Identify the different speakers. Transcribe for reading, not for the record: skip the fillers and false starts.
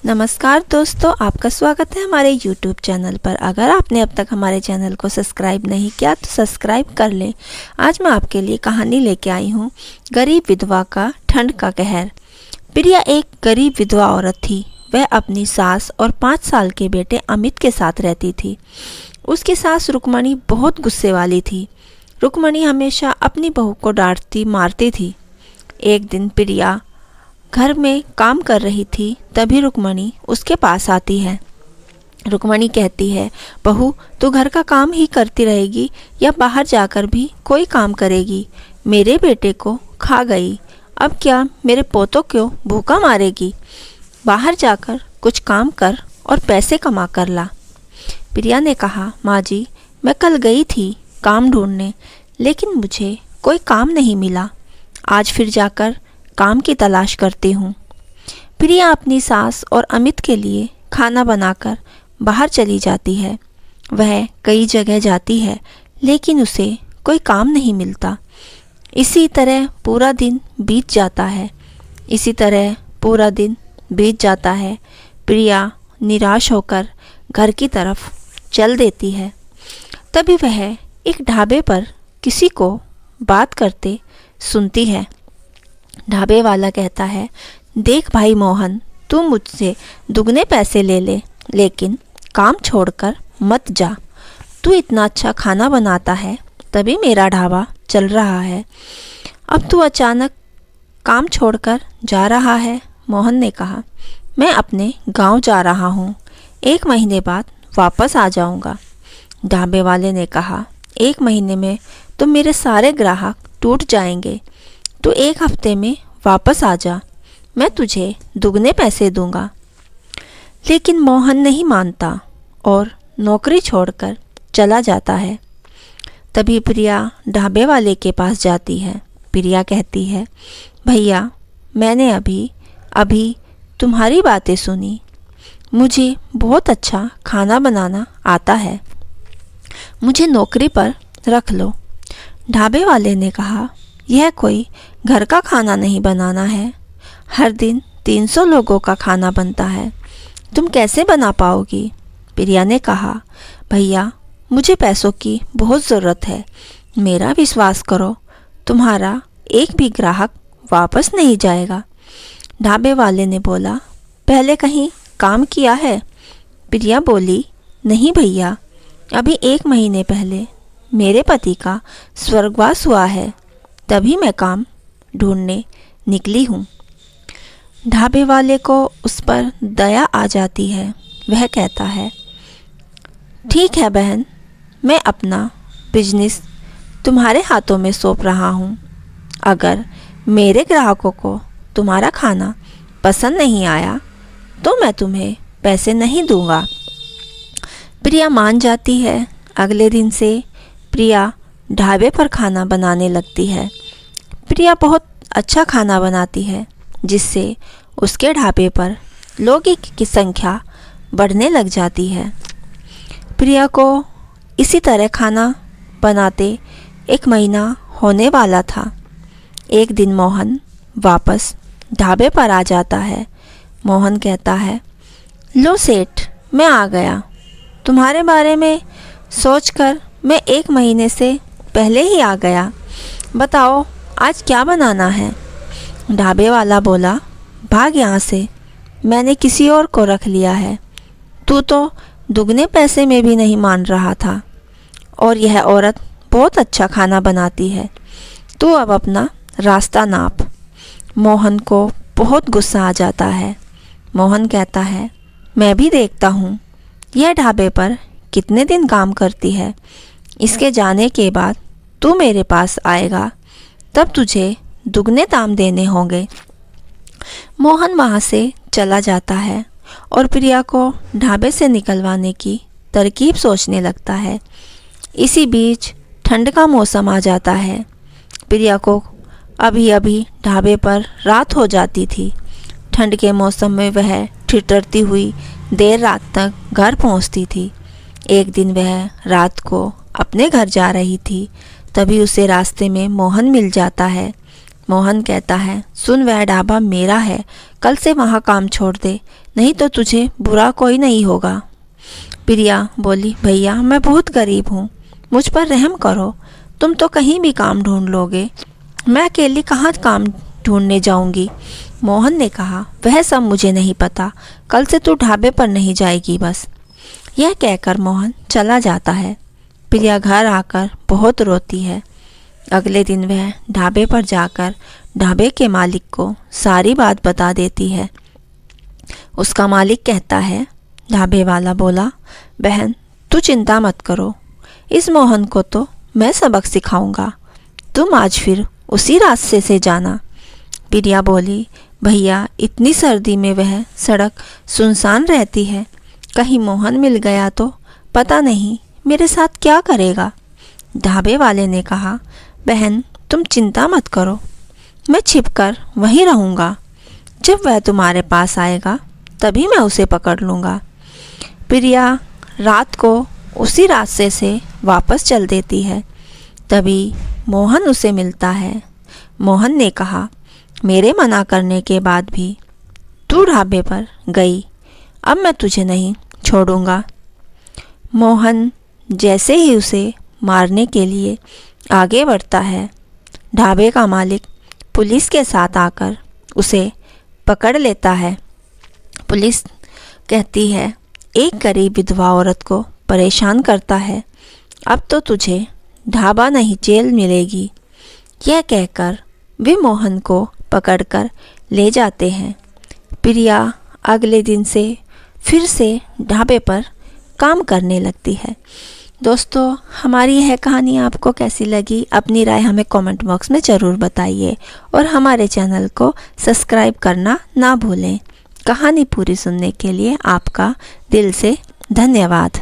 Speaker 1: नमस्कार दोस्तों, आपका स्वागत है हमारे YouTube चैनल पर। अगर आपने अब तक हमारे चैनल को सब्सक्राइब नहीं किया तो सब्सक्राइब कर लें। आज मैं आपके लिए कहानी लेके आई हूँ, गरीब विधवा का ठंड का कहर। प्रिया एक गरीब विधवा औरत थी। वह अपनी सास और 5 साल के बेटे अमित के साथ रहती थी। उसकी सास रुक्मणी बहुत गुस्से वाली थी। रुक्मणी हमेशा अपनी बहू को डांटती मारती थी। एक दिन प्रिया घर में काम कर रही थी, तभी रुक्मणी उसके पास आती है। रुक्मणी कहती है, बहू तू घर का काम ही करती रहेगी या बाहर जाकर भी कोई काम करेगी? मेरे बेटे को खा गई, अब क्या मेरे पोतों को भूखा मारेगी? बाहर जाकर कुछ काम कर और पैसे कमा कर ला। प्रिया ने कहा, माँ जी मैं कल गई थी काम ढूंढने, लेकिन मुझे कोई काम नहीं मिला। आज फिर जाकर काम की तलाश करती हूँ। प्रिया अपनी सास और अमित के लिए खाना बनाकर बाहर चली जाती है। वह कई जगह जाती है, लेकिन उसे कोई काम नहीं मिलता। इसी तरह पूरा दिन बीत जाता है। प्रिया निराश होकर घर की तरफ चल देती है। तभी वह एक ढाबे पर किसी को बात करते सुनती है। ढाबे वाला कहता है, देख भाई मोहन, तू मुझसे दुगने पैसे ले ले, लेकिन काम छोड़कर मत जा। तू इतना अच्छा खाना बनाता है, तभी मेरा ढाबा चल रहा है। अब तू अचानक काम छोड़कर जा रहा है। मोहन ने कहा, मैं अपने गांव जा रहा हूँ, 1 महीने बाद वापस आ जाऊँगा। ढाबे वाले ने कहा, 1 महीने में तो मेरे सारे ग्राहक टूट जाएंगे। तू 1 हफ्ते में वापस आ जा, मैं तुझे दुगने पैसे दूंगा। लेकिन मोहन नहीं मानता और नौकरी छोड़कर चला जाता है। तभी प्रिया ढाबे वाले के पास जाती है। प्रिया कहती है, भैया मैंने अभी तुम्हारी बातें सुनी। मुझे बहुत अच्छा खाना बनाना आता है, मुझे नौकरी पर रख लो। ढाबे वाले ने कहा, यह कोई घर का खाना नहीं बनाना है, हर दिन 300 लोगों का खाना बनता है, तुम कैसे बना पाओगी? प्रिया ने कहा, भैया मुझे पैसों की बहुत ज़रूरत है, मेरा विश्वास करो, तुम्हारा एक भी ग्राहक वापस नहीं जाएगा। ढाबे वाले ने बोला, पहले कहीं काम किया है? प्रिया बोली, नहीं भैया, अभी 1 महीने पहले मेरे पति का स्वर्गवास हुआ है, तभी मैं काम ढूंढने निकली हूँ। ढाबे वाले को उस पर दया आ जाती है। वह कहता है, ठीक है बहन, मैं अपना बिजनेस तुम्हारे हाथों में सौंप रहा हूँ। अगर मेरे ग्राहकों को तुम्हारा खाना पसंद नहीं आया तो मैं तुम्हें पैसे नहीं दूंगा। प्रिया मान जाती है। अगले दिन से प्रिया ढाबे पर खाना बनाने लगती है। प्रिया बहुत अच्छा खाना बनाती है, जिससे उसके ढाबे पर लोगों की संख्या बढ़ने लग जाती है। प्रिया को इसी तरह खाना बनाते 1 महीना होने वाला था। एक दिन मोहन वापस ढाबे पर आ जाता है। मोहन कहता है, लो सेठ, मैं आ गया। तुम्हारे बारे में सोचकर मैं 1 महीने से पहले ही आ गया। बताओ आज क्या बनाना है? ढाबे वाला बोला, भाग यहाँ से, मैंने किसी और को रख लिया है। तू तो दुगने पैसे में भी नहीं मान रहा था, और यह औरत बहुत अच्छा खाना बनाती है। तू अब अपना रास्ता नाप। मोहन को बहुत गुस्सा आ जाता है। मोहन कहता है, मैं भी देखता हूँ यह ढाबे पर कितने दिन काम करती है। इसके जाने के बाद तू मेरे पास आएगा, तब तुझे दुगने दाम देने होंगे। मोहन वहाँ से चला जाता है और प्रिया को ढाबे से निकलवाने की तरकीब सोचने लगता है। इसी बीच ठंड का मौसम आ जाता है। प्रिया को अभी ढाबे पर रात हो जाती थी। ठंड के मौसम में वह ठिठुरती हुई देर रात तक घर पहुँचती थी। एक दिन वह रात को अपने घर जा रही थी, तभी उसे रास्ते में मोहन मिल जाता है। मोहन कहता है, सुन, वह ढाबा मेरा है, कल से वहाँ काम छोड़ दे, नहीं तो तुझे बुरा कोई नहीं होगा। प्रिया बोली, भैया मैं बहुत गरीब हूँ, मुझ पर रहम करो, तुम तो कहीं भी काम ढूंढ लोगे, मैं अकेली कहाँ काम ढूंढने जाऊंगी। मोहन ने कहा, वह सब मुझे नहीं पता, कल से तू ढाबे पर नहीं जाएगी बस। यह कहकर मोहन चला जाता है। प्रिया घर आकर बहुत रोती है। अगले दिन वह ढाबे पर जाकर ढाबे के मालिक को सारी बात बता देती है। उसका मालिक कहता है, ढाबे वाला बोला, बहन तू चिंता मत करो, इस मोहन को तो मैं सबक सिखाऊंगा, तुम आज फिर उसी रास्ते से जाना। प्रिया बोली, भैया इतनी सर्दी में वह सड़क सुनसान रहती है, कहीं मोहन मिल गया तो पता नहीं मेरे साथ क्या करेगा। ढाबे वाले ने कहा, बहन तुम चिंता मत करो, मैं छिपकर वहीं रहूँगा, जब वह तुम्हारे पास आएगा तभी मैं उसे पकड़ लूँगा। प्रिया रात को उसी रास्ते से वापस चल देती है। तभी मोहन उसे मिलता है। मोहन ने कहा, मेरे मना करने के बाद भी तू ढाबे पर गई, अब मैं तुझे नहीं छोड़ूंगा। मोहन जैसे ही उसे मारने के लिए आगे बढ़ता है, ढाबे का मालिक पुलिस के साथ आकर उसे पकड़ लेता है। पुलिस कहती है, एक गरीब विधवा औरत को परेशान करता है, अब तो तुझे ढाबा नहीं जेल मिलेगी। यह कहकर वे मोहन को पकड़कर ले जाते हैं। प्रिया अगले दिन से फिर से ढाबे पर काम करने लगती है। दोस्तों, हमारी यह कहानी आपको कैसी लगी, अपनी राय हमें कमेंट बॉक्स में ज़रूर बताइए और हमारे चैनल को सब्सक्राइब करना ना भूलें। कहानी पूरी सुनने के लिए आपका दिल से धन्यवाद।